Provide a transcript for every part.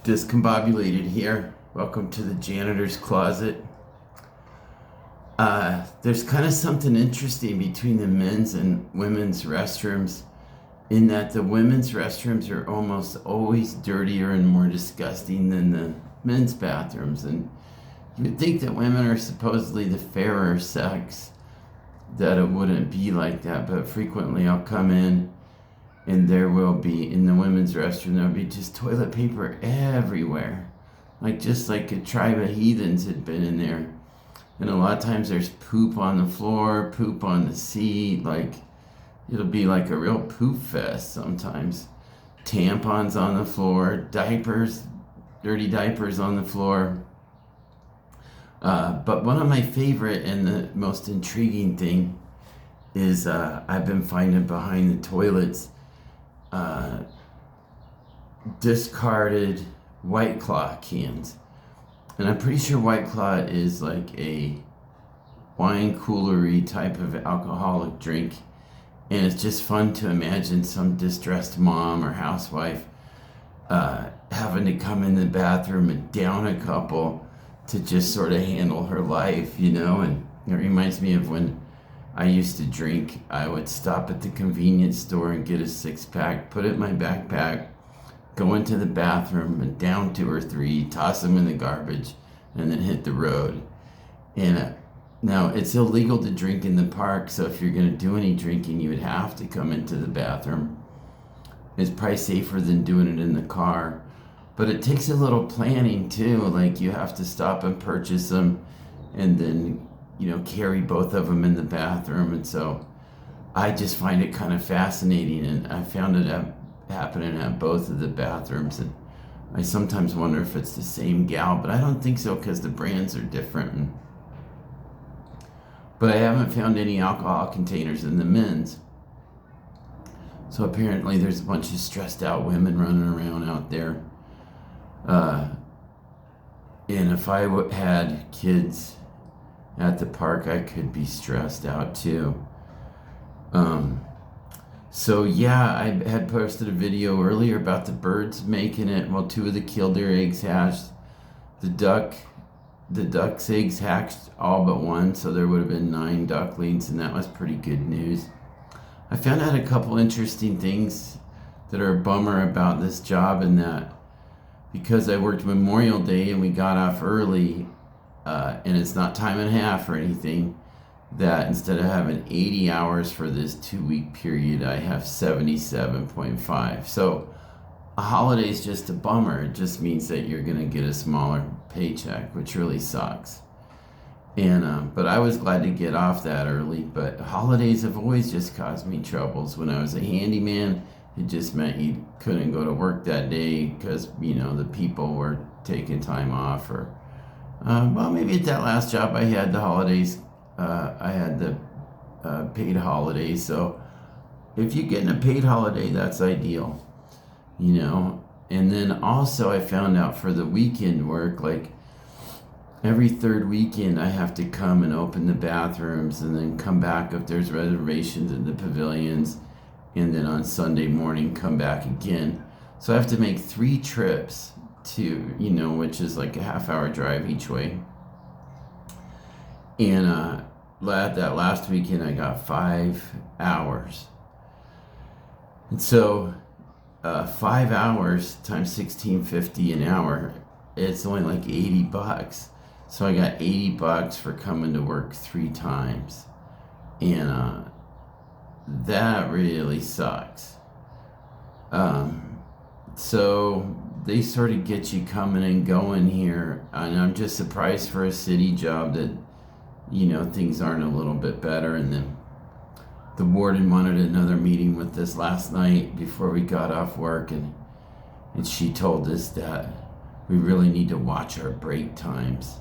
Discombobulated here. Welcome to the Janitors Closet. There's kind of something interesting between the men's and women's restrooms in that the women's restrooms are almost always dirtier and more disgusting than the men's bathrooms. And you'd think that women are supposedly the fairer sex, that it wouldn't be like that, but frequently I'll come in and there will be, in the women's restroom, there'll be just toilet paper everywhere. Just like a tribe of heathens had been in there. And a lot of times there's poop on the floor, poop on the seat, it'll be like a real poop fest sometimes. Tampons on the floor, diapers, dirty diapers on the floor. But one of my favorite and the most intriguing thing is I've been finding behind the toilets discarded White Claw cans. And I'm pretty sure White Claw is like a wine coolery type of alcoholic drink. And it's just fun to imagine some distressed mom or housewife having to come in the bathroom and down a couple to just sort of handle her life, And it reminds me of when I used to drink. I would stop at the convenience store and get a 6-pack, put it in my backpack, go into the bathroom and down 2 or 3, toss them in the garbage, and then hit the road. And now it's illegal to drink in the park, so if you're going to do any drinking, you would have to come into the bathroom. It's probably safer than doing it in the car. But it takes a little planning too. You have to stop and purchase them and then carry both of them in the bathroom. And so I just find it kind of fascinating, and I found it happening at both of the bathrooms. And I sometimes wonder if it's the same gal, but I don't think so because the brands are different. But I haven't found any alcohol containers in the men's. So apparently there's a bunch of stressed out women running around out there. And if I had kids at the park, I could be stressed out too. So yeah, I had posted a video earlier about the birds making it. Well, 2 of the killdeer eggs hatched. The duck's eggs hatched all but 1, so there would have been 9 ducklings, and that was pretty good news. I found out a couple interesting things that are a bummer about this job, and that because I worked Memorial Day and we got off early, and it's not time and a half or anything, that instead of having 80 hours for this 2-week period, I have 77.5. So a holiday is just a bummer. It just means that you're going to get a smaller paycheck, which really sucks. And but I was glad to get off that early. But holidays have always just caused me troubles. When I was a handyman, it just meant you couldn't go to work that day because, the people were taking time off. Or, well, maybe at that last job I had the holidays, I had the paid holidays. So if you're getting a paid holiday, that's ideal, And then also I found out for the weekend work, every 3rd weekend I have to come and open the bathrooms and then come back if there's reservations in the pavilions. And then on Sunday morning, come back again. So I have to make 3 trips to, which is like a half-hour drive each way. And that last weekend, I got 5 hours. And so 5 hours times $16.50 an hour, it's only like $80. So I got $80 for coming to work 3 times. And that really sucks. So they sort of get you coming and going here, and I'm just surprised for a city job that things aren't a little bit better. And then the warden wanted another meeting with us last night before we got off work, and she told us that we really need to watch our break times.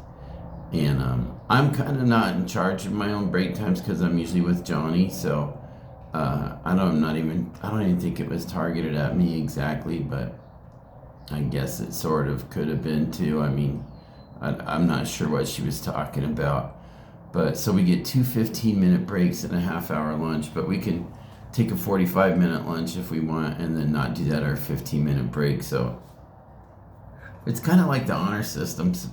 And I'm kind of not in charge of my own break times because I'm usually with Johnny, so I don't even think it was targeted at me exactly, but I guess it sort of could have been too. I'm not sure what she was talking about. But so we get 2 15-minute breaks and a half-hour lunch, but we can take a 45-minute lunch if we want and then not do that our 15-minute break. So It's kind of like the honor systems,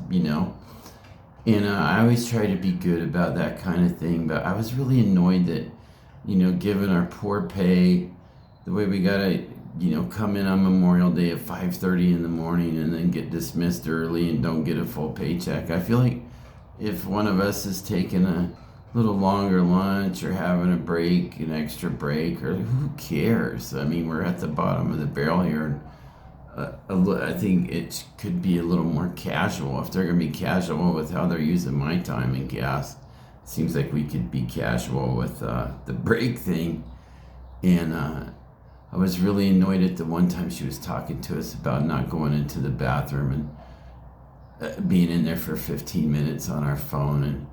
And I always try to be good about that kind of thing. But I was really annoyed that, given our poor pay, the way we gotta, come in on Memorial Day at 5:30 in the morning and then get dismissed early and don't get a full paycheck. I feel like if one of us is taking a little longer lunch or having a break, an extra break, or who cares? I mean, we're at the bottom of the barrel here. I think it could be a little more casual. If they're going to be casual with how they're using my time and gas, it seems like we could be casual with the break thing. And I was really annoyed at the one time she was talking to us about not going into the bathroom and being in there for 15 minutes on our phone. And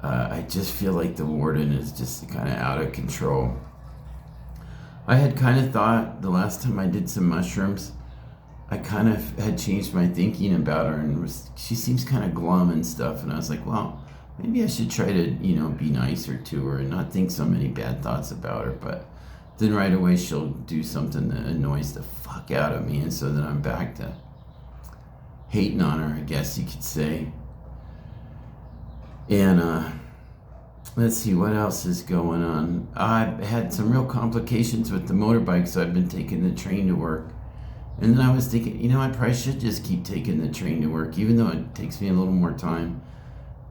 I just feel like the warden is just kind of out of control. I had kind of thought the last time I did some mushrooms, I kind of had changed my thinking about her, and she seems kind of glum and stuff. And I was like, well, maybe I should try to, be nicer to her and not think so many bad thoughts about her. But then right away she'll do something that annoys the fuck out of me, and so then I'm back to hating on her, I guess you could say. And let's see what else is going on. I had some real complications with the motorbike, so I've been taking the train to work. And then I was thinking, I probably should just keep taking the train to work, even though it takes me a little more time.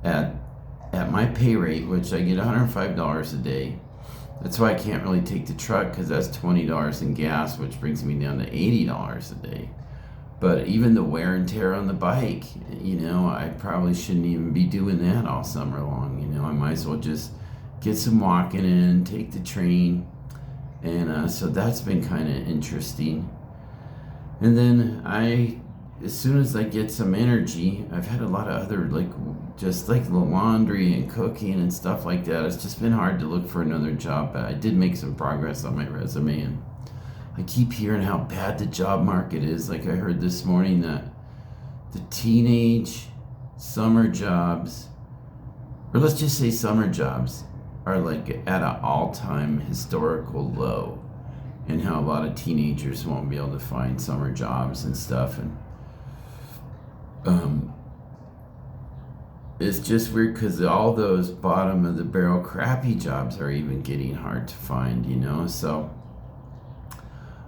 At my pay rate, which I get $105 a day. That's why I can't really take the truck, because that's $20 in gas, which brings me down to $80 a day. But even the wear and tear on the bike, I probably shouldn't even be doing that all summer long. I might as well just get some walking in, take the train. And so that's been kind of interesting. And then as soon as I get some energy, I've had a lot of other, just the laundry and cooking and stuff like that. It's just been hard to look for another job, but I did make some progress on my resume. And I keep hearing how bad the job market is. Like I heard this morning that the teenage summer jobs, or let's just say summer jobs, are at an all-time historical low. And how a lot of teenagers won't be able to find summer jobs and stuff. And it's just weird because all those bottom of the barrel crappy jobs are even getting hard to find, So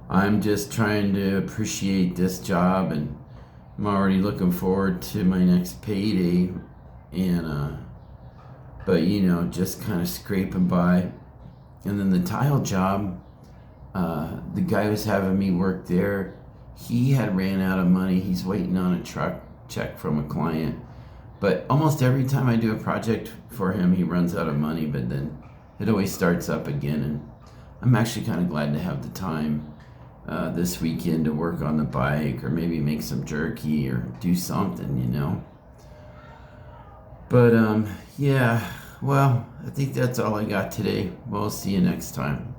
I'm just trying to appreciate this job, and I'm already looking forward to my next payday. And but just kind of scraping by. And then the tile job, the guy was having me work there. He had ran out of money. He's waiting on a truck check from a client. But almost every time I do a project for him, he runs out of money, but then it always starts up again. And I'm actually kind of glad to have the time this weekend to work on the bike, or maybe make some jerky or do something, But yeah, well, I think that's all I got today. We'll see you next time.